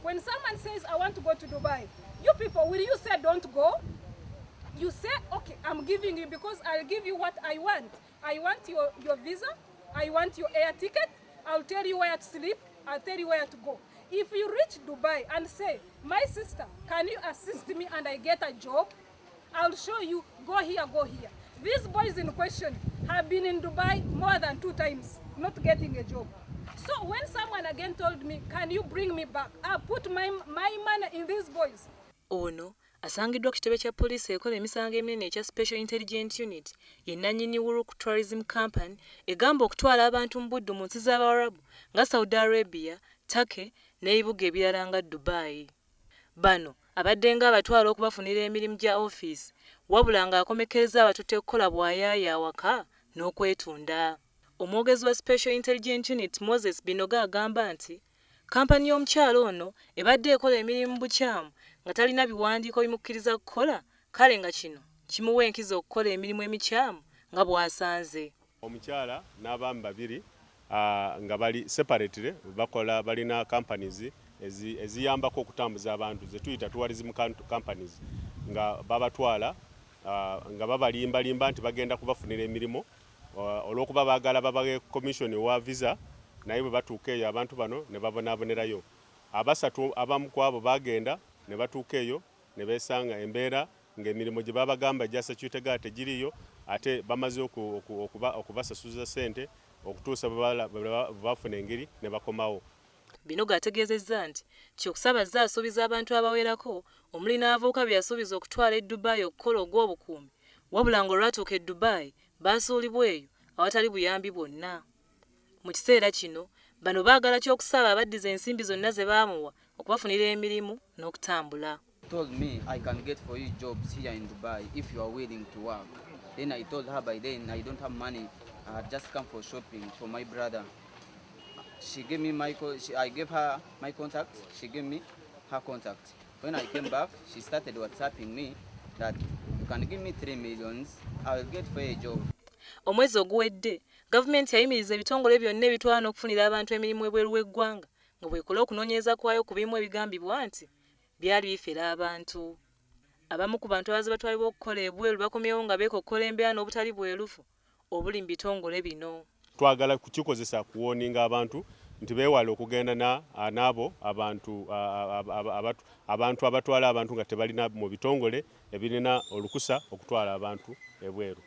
When someone says, I want to go to Dubai, you people, will you say don't go? You say, okay, I'm giving you because I'll give you what I want. I want your visa, I want your air ticket, I'll tell you where to sleep, I'll tell you where to go. If you reach Dubai and say, my sister, can you assist me and I get a job? I'll show you, go here, go here. These boys in question have been in Dubai more than 2 times, not getting a job. So when someone again told me, can you bring me back? I put my money in these boys. Ono asangiddwa ku kitebe kya poliisi ekola emisango eminene ekya Special Intelligence Unit ye nannyini Uruk Tourism Company egamba okutwala abantu mu buddu mu nsi z'Abawarabu nga Saudi Arabia, Turkey n'ebibuga ebirala nga Dubai. Bano abadde nga abatwala okubafunira emirimu gya office wabula ng'akomekkereza abatutte okukola bwayaaya awaka n'okwetunda. Omwogezi wa Special Intelligence Unit Moses Binoga agamba nti kampani y'omukyalo ono ebadde ekola emirimu bukyamu nga talina biwandiiko bimukkiriza kukola, kale nga kino kimuwa enkizo okukola emirimu emikyamu nga bw'asanze. Omukyala n'abaami babiri nga bali separately bakola balina companies eziyambako okutambuza abantu ze tuyita tourism companies nga babatwala nga babalimbalimba nti bagenda kubafunira emirimu olw'okuba baagala babawe commission wa visa naye bwe batuuka eyo abantu bano ne babonaabonerayo. Abasatu abamu ku abo bagenda ne batuuka eyo ne beesanga embeera ng'emirimu gye babagamba gya security guard tegiriyo ate bamaze okubasasuza ssente okutuusa bwe bafuna engeri ne bakomawo. Binoga ategeezezza nti Kyokusaba azze asuubiza abantu abawerako omuli n'abavubuka bye yasuubiza okutwala e Dubai okukola ogw'obukuumi wabula ng'olwatuuka e Dubai baasuulibwa eyo awatali buyambi bwonna. Mu kiseera kino bano baagala Kyokusaba abaddiza ensimbi zonna ze baamuwa okubafunira emirimu n'okutambula. Told me I can get for you jobs here in Dubai if you are willing to work. Then I told her by then I don't have money. I had just come for shopping for my brother. She gave me I gave her my contact. She gave me her contact. When I came back, she started WhatsApping me that you can give me 3 million, I will get for a job. Omwezi oguwedde gavumenti yayimiriza ebitongole byonna ebitwala n'okufunira abantu emirimu ebweru w'eggwanga nga bw'ekola okunoonyereza kwayo ku bimu ebigambibwa nti byali bifera abantu. Abamu ku bantu abaze batwalibwa okukola ebweru bakomyewo nga beekokkola embeera n'obutali bwerufu obuli mu bitongole bino. Twagala kukikozesa kuwooninga abantu nti beewale okugenda n'abo abantu abatwala abantu nga tebalina mu bitongole ebirina olukusa okutwala abantu ebweru.